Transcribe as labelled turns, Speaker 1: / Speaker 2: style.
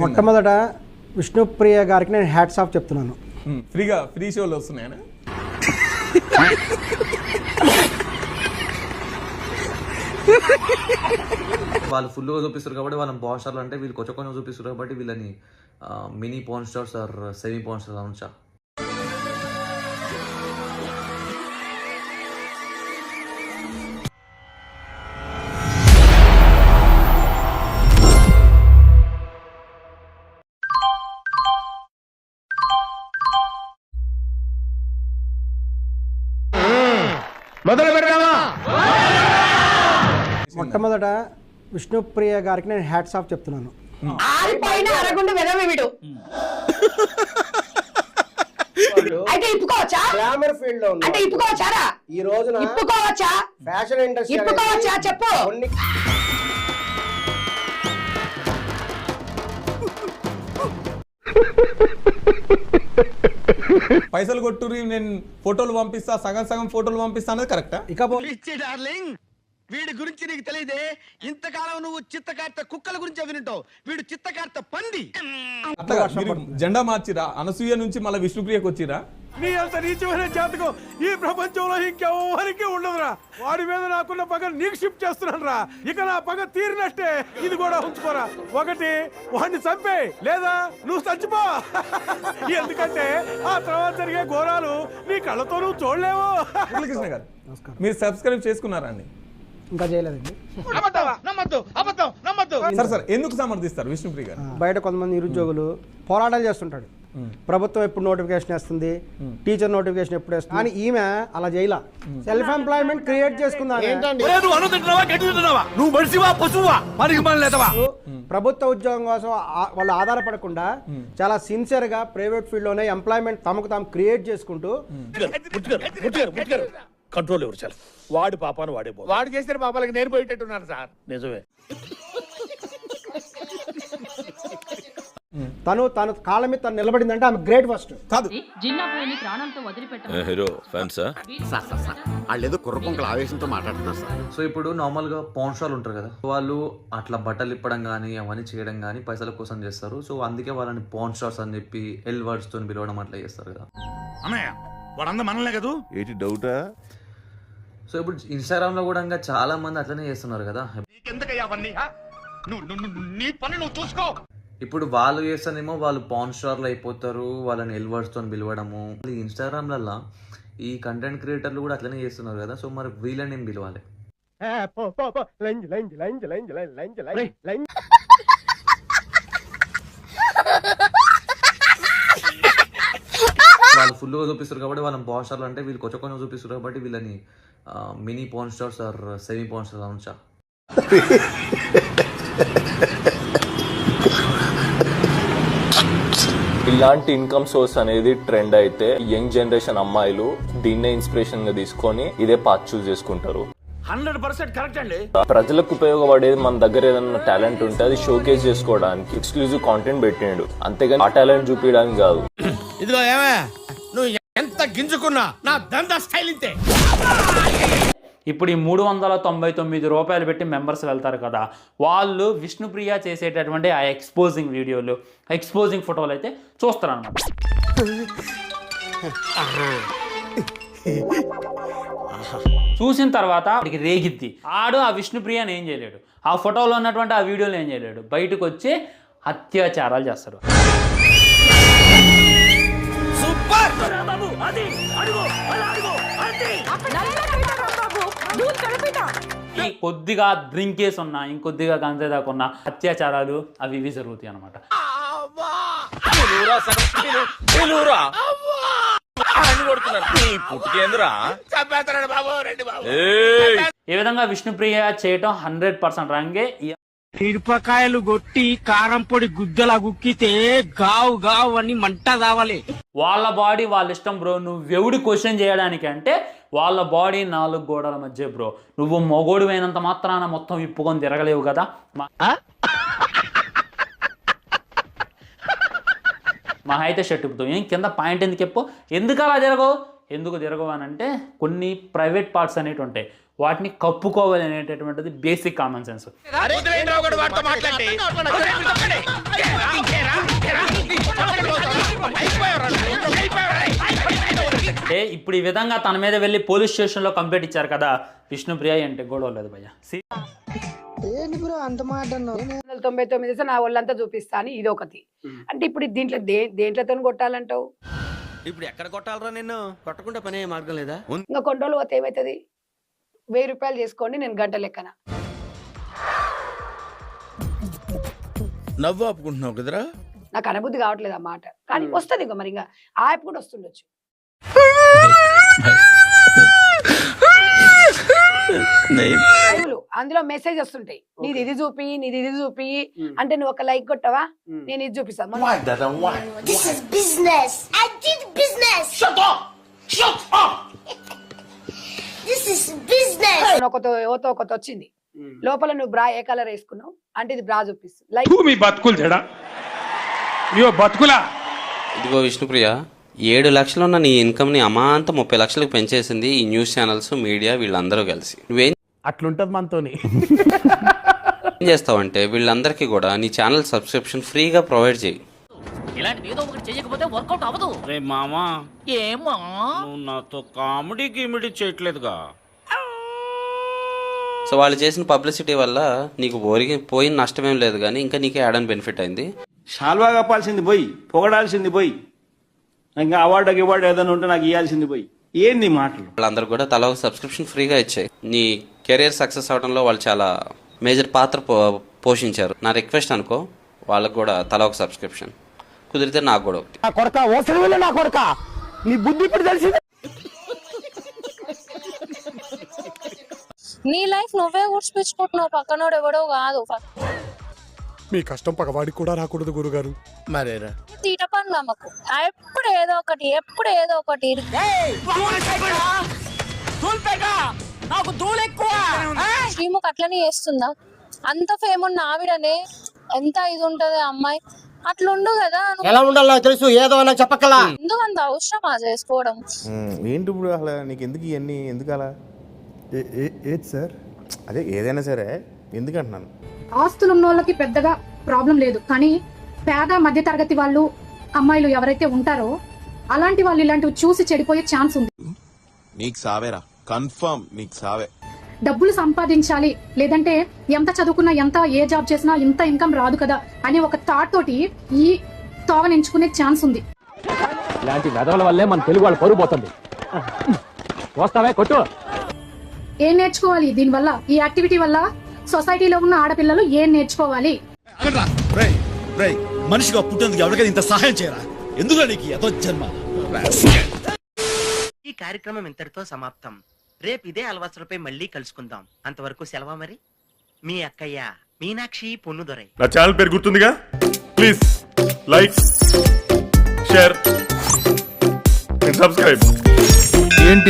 Speaker 1: మొట్టమొదట విష్ణుప్రియ గారికి నేను హ్యాట్స్ ఆఫ్ చెప్తున్నాను.
Speaker 2: ఫ్రీ షోలు వస్తున్నాయనా?
Speaker 3: వాళ్ళు ఫుల్గా చూపిస్తారు కాబట్టి వాళ్ళని పవర్ స్టార్లు అంటే వీళ్ళు కొంచెం చూపిస్తారు కాబట్టి వీళ్ళని mini power stars or semi power stars అనొచ్చా?
Speaker 1: మొట్టమొదట విష్ణుప్రియ గారికి నేను హ్యాట్స్ ఆఫ్ చెప్తున్నాను.
Speaker 4: అయితే ఇప్పుకోవచ్చా?
Speaker 1: గ్లామర్ ఫీల్డ్ లో
Speaker 4: అంటే ఇప్పుకోవచ్చారా?
Speaker 1: ఈ రోజున
Speaker 4: ఇప్పుకోవచ్చా?
Speaker 1: ఫ్యాషన్ ఇండస్ట్రీ
Speaker 4: ఇప్పుకోవచ్చా చెప్పు.
Speaker 2: పైసలు కొట్టురి, నేను ఫోటోలు పంపిస్తా, సగం ఫోటోలు పంపిస్తా అనేది కరెక్టా?
Speaker 5: వీడి గురించి నీకు తెలియదే. ఇంతకాలం నువ్వు చిత్తకార్త కుక్కల గురించి వినుంటావు, వీడు చిత్తకార్త పంది.
Speaker 2: అట్లా మీరు జెండా మార్చిరా, అనసూయ నుంచి మళ్ళీ విష్ణుప్రియకి వచ్చిరా?
Speaker 5: నీ అంత నీచమైన జాతకం ఈ ప్రపంచంలో ఇంకెవరికి ఉండదురా. వాడి మీద నాకున్న పగ నీకు షిఫ్ట్ చేస్తున్నాను రా. ఇక నా పగ తీరినట్టే, ఇది కూడా ఉంచుకోరా. ఒకటి, వాడిని చంపే, లేదా నువ్వు చచ్చిపో. ఎందుకంటే ఆ తర్వాత జరిగే ఘోరాలు నీ కళ్ళతో నువ్వు చూడలేవు.
Speaker 2: కృష్ణ గారు, మీరు సబ్స్క్రైబ్ చేసుకున్నారా అండి?
Speaker 1: ఇంకా చేయలేదండి.
Speaker 2: సరే ఎందుకు సమర్థిస్తారు విష్ణుప్రియ గారు?
Speaker 1: బయట కొంతమంది నిరుద్యోగులు పోరాటాలు చేస్తుంటాడు. ప్రభుత్వం ఎప్పుడు నోటిఫికేషన్ వేస్తుంది, టీచర్ నోటిఫికేషన్ ఎప్పుడు వేస్తుంది, కానీ ఈమె అలా చేయలా. సెల్ఫ్ ఎంప్లాయ్మెంట్ క్రియేట్ చేసుకుందా. ప్రభుత్వ ఉద్యోగం కోసం వాళ్ళు ఆధారపడకుండా చాలా సిన్సియర్ గా ప్రైవేట్ ఫీల్డ్ లోనే ఎంప్లాయ్మెంట్ తమకు తాము క్రియేట్ చేసుకుంటూ
Speaker 5: కంట్రోల్ ఎవరు చాలు. వాడి పాపాను వాడు చేసిన పాపాలకి నేను పోయేటట్టున్నాను సార్. నిజమే.
Speaker 1: తను కాళ్ళ మీద తను నిలబడిందంటే ఆమె గ్రేట్. ఫస్ట్
Speaker 2: కాదు,
Speaker 6: హీరో ఫ్యాన్స్
Speaker 7: వాళ్ళేదో కుర్రకొంకల ఆవేశంతో మాట్లాడుతున్నారు సార్.
Speaker 3: సో ఇప్పుడు నార్మల్గా పవర్ స్టార్లు ఉంటారు కదా, వాళ్ళు అట్లా బట్టలు ఇప్పడం కానీ అవన్నీ చేయడం కానీ పైసల కోసం చేస్తారు. సో అందుకే వాళ్ళని పవర్ స్టార్స్ అని చెప్పి ఎల్ వర్డ్స్ తో పిలవడం అట్లా చేస్తారు కదా.
Speaker 5: అన్నయ్య వాడంతా మనలే కదా,
Speaker 6: ఏంటి డౌటా?
Speaker 3: సో ఇప్పుడు ఇన్స్టాగ్రామ్ లో కూడా ఇంకా చాలా మంది అట్లనే చేస్తున్నారు కదా. ఇప్పుడు వాళ్ళు చేస్తానేమో వాళ్ళు పాన్ స్టార్లు అయిపోతారు, వాళ్ళని ఎల్వర్డ్స్ తో పిలవడము. ఇన్స్టాగ్రామ్ లల్లా ఈ కంటెంట్ క్రియేటర్లు కూడా అట్లనే చేస్తున్నారు కదా. సో మరి వీళ్ళని ఏం పిలవాలి? వాళ్ళు ఫుల్గా చూపిస్తారు కాబట్టి వాళ్ళని పవర్ స్టార్లు అంటే వీళ్ళు కొంచెం చూపిస్తారు కాబట్టి వీళ్ళని mini power stars or semi power stars అనొచ్చా?
Speaker 8: ఇలాంటి ఇన్కమ్ సోర్స్ అనేది ట్రెండ్ అయితే యంగ్ జనరేషన్ అమ్మాయిలు దీన్నే ఇన్స్పిరేషన్ గా తీసుకొని ఇదే పాత్ చూస్ చేసుకుంటారు.
Speaker 5: 100% కరెక్ట్ అండి.
Speaker 8: ప్రజలకు ఉపయోగపడేది మన దగ్గర ఏదైనా టాలెంట్ ఉంటే అది షోకేస్ చేసుకోవడానికి ఎక్స్క్లూజివ్ కాంటెంట్ పెట్టిండు, అంతేగాని ఆ టాలెంట్ చూపించడానికి కాదు.
Speaker 5: ఇదిగో ఏమే, నువ్వు ఎంత గింజుకున్నా నా దందా స్టైల్ ఇంతే.
Speaker 9: ఇప్పుడు ఈ 399 రూపాయలు పెట్టి మెంబర్స్ వెళ్తారు కదా, వాళ్ళు విష్ణుప్రియ చేసేటటువంటి ఆ ఎక్స్పోజింగ్ వీడియోలు, ఎక్స్పోజింగ్ ఫోటోలు అయితే చూస్తారన్నమాట. చూసిన తర్వాత వాడికి రేగిద్ది. ఆడు ఆ విష్ణుప్రియని ఏం చేయలేడు, ఆ ఫోటోలో ఉన్నటువంటి ఆ వీడియోలు ఏం చేయలేడు, బయటకు వచ్చి అత్యాచారాలు చేస్తాడు. ఈ కొద్దిగా డ్రింక్ కేసు ఉన్నా, ఇంకొద్దిగా గంజా దాకా ఉన్న అత్యాచారాలు అవి ఇవి జరుగుతాయి అన్నమాట. ఈ విధంగా విష్ణుప్రియ చేయటం 100% రాంగే.
Speaker 5: మిరపకాయలు కొట్టి కారం పొడి గుద్దలా గుక్కితే గావు గావు అని మంట కావాలి.
Speaker 9: వాళ్ళ బాడీ వాళ్ళ ఇష్టం బ్రో. నువ్వెవడి క్వశ్చన్ చేయడానికి అంటే వాళ్ళ బాడీ 4 గోడల మధ్య బ్రో. నువ్వు మొగోడు అయినంత మాత్రాన మొత్తం ఇప్పుకొని తిరగలేవు కదా. మా అయితే షర్ట్ ఇప్పుతావు, ఏం కింద పాయింట్ ఎందుకు చెప్పు. ఎందుకు అలా ఎందుకు తిరగవు అని అంటే కొన్ని ప్రైవేట్ పార్ట్స్ అనేవి ఉంటాయి, వాటిని కప్పుకోవాలి అనేటటువంటిది బేసిక్ కామన్ సెన్స్. ఇప్పుడు ఈ విధంగా తన మీద వెళ్ళి పోలీస్ స్టేషన్లో కంప్లైంట్ ఇచ్చారు కదా విష్ణుప్రియ అంటే గొడవ లేదు భయ్య.
Speaker 4: 99 వేస్తే నా ఒళ్ళంతా చూపిస్తా అని ఇది ఒకటి. అంటే ఇప్పుడు దీంట్లో దేంట్లతో కొట్టాలంటావు?
Speaker 6: ఇప్పుడు ఎక్కడ కొట్టాలరా నిన్ను? కొట్టకుండా పనే మార్గం లేదా?
Speaker 4: ఇంకా కొన్ని రోజులు పోతే ఏమవుతుంది? 1000 రూపాయలు చేసుకోండి, నేను గంట లెక్కన.
Speaker 5: నవ్వు ఆపుకుంటున్నావు కదరా?
Speaker 4: నాకు అనుభూతి కావట్లేదు ఆ మాట, కానీ వస్తుంది ఇంకా. మరి ఇంకా ఆ యాప్ కూడా వస్తుండొచ్చు. అందులో మెసేజ్ వస్తుంటాయి, నీది ఇది చూపి, నీది ఇది చూపి అంటే నువ్వు ఒక లైక్ కొట్టవా, నేను ఇది చూపిస్తాను. ఒకటి వచ్చింది లోపల, నువ్వు బ్రా ఏ కలర్ వేసుకున్నావు అంటే ఇది బ్రా చూపిస్తుంది. లైక్
Speaker 5: మీ బతుకులు చెడా బతుకులా.
Speaker 6: ఇదిగో విష్ణుప్రియ, 7 లక్షలు ఉన్న నీ ఇన్కమ్ ని అమాంతం 30 లక్షలకు పెంచేసింది ఈ న్యూస్ ఛానల్స్, మీడియా వీళ్ళందరూ కలిసి. నువ్వేం
Speaker 1: అట్లుంటది మనతోని.
Speaker 6: ఏం చేస్తావంటే వీళ్ళందరికీ కూడా నీ ఛానల్ సబ్స్క్రిప్షన్ ఫ్రీగా ప్రొవైడ్ చేయి.
Speaker 10: ఇలాంటిది ఏదో ఒకటి చేయకపోతే వర్కౌట్ అవ్వదు. రే మామా, ఏమా నువ్వు నాతో కామెడీ గిమిడీ చేయట్లేదుగా.
Speaker 6: సో వాళ్ళు చేసిన పబ్లిసిటీ వల్ల నీకు పోయిన నష్టమేం లేదు, కానీ ఇంకా నీకే యాడ్ ఆన్ బెనిఫిట్ అయింది.
Speaker 5: షాల్వా కప్పాల్సింది పోయి, పొగడాల్సింది పోయి, ఇంకా అవార్డు ఏదైనా ఉంటే నాకు ఇవ్వాల్సింది పోయి. ఏంది మాటలు?
Speaker 6: వాళ్ళందరూ కూడా తల ఒక సబ్స్క్రిప్షన్ ఫ్రీగా ఇచ్చాయి. నీ కెరియర్ సక్సెస్ అవడంలో వాళ్ళు చాలా మేజర్ పాత్ర పోషించారు. నా రిక్వెస్ట్ అనుకో, వాళ్ళకు కూడా తల ఒక సబ్స్క్రిప్షన్, కుదిరితే నాకు కూడా ఒకటి.
Speaker 1: నా కొడక ఓసరి వెళ్ళి నా కొడక, నీ బుద్ధి ఇప్పుడు తెలిసింది.
Speaker 10: నీ లైఫ్ నువ్వే ఊడ్చిపించుకుంటున్నావు, పక్కనోడు ఎవడో కాదు.
Speaker 5: మీ కష్టం పగవాడికి కూడా రాకూడదు గురుగారు. మరేరా
Speaker 10: తీట పని నమ్మకు, ఎప్పుడు ఏదో ఒకటి శ్రీముఖ్ అట్లనే చేస్తుందా? అంత ఫేమ్ ఉన్న ఆవిడనే ఎంత ఇది ఉంటది అమ్మాయి, అట్లుండు కదా.
Speaker 1: ఎలా ఉండాలో నాకు తెలుసు, ఏదో నాకు చెప్పకలా.
Speaker 10: ఎందుకు అంత అవసరమా చేసుకోవడం?
Speaker 11: ఏంటి ఇప్పుడు అసలు నీకు ఎందుకు ఇవన్నీ, ఎందుకు అలా? ఏది సార్? అదే ఏదైనా సరే ఎందుకు అంటున్నాను.
Speaker 10: ఆస్తులు ఉన్న వాళ్ళకి పెద్దగా ప్రాబ్లం లేదు, కానీ పేద మధ్య తరగతి వాళ్ళు అమ్మాయిలు ఎవరైతే ఉంటారో అలాంటి వాళ్ళు ఇలాంటివి చూసి చెడిపోయే ఛాన్స్ ఉంది.
Speaker 11: నీకు సావేరా, కన్ఫర్మ్ నీకు సావే.
Speaker 10: డబ్బులు సంపాదించాలి, లేదంటే ఎంత చదువుకున్నా, ఎంత ఏ జాబ్ చేసినా ఇంత ఇన్కమ్ రాదు కదా అని ఒక థాట్ తోటి ఈ తోవని ఎంచుకునే ఛాన్స్ ఉంది.
Speaker 1: ఇలాంటి వెధవల వల్లే మన తెలుగు వాళ్ళు పరుగు పోతుంది. వస్తావే కొట్టు.
Speaker 10: ఏం నేర్చుకోవాలి దీనివల్ల? ఈ యాక్టివిటీ వల్ల సొసైటీలో ఉన్న ఆడపిల్లలు ఏం నేర్చుకోవాలి?
Speaker 5: మనిషిగా పుట్టేందుకు ఎవరికైనా ఇంత సహాయం చేయరా? ఎందుకు నీకు ఎంతో జన్మ.
Speaker 6: ఈ కార్యక్రమం ఇంతటితో సమాప్తం. రేపు ఇదే అలవాసులపై మళ్ళీ కలుసుకుందాం. అంతవరకు సెలవా మరి. మీ అక్కయ్య మీనాక్షి పొన్నుదొరై.
Speaker 5: నా ఛానల్ పేరు గుర్తుందిగా? Please like, share and subscribe.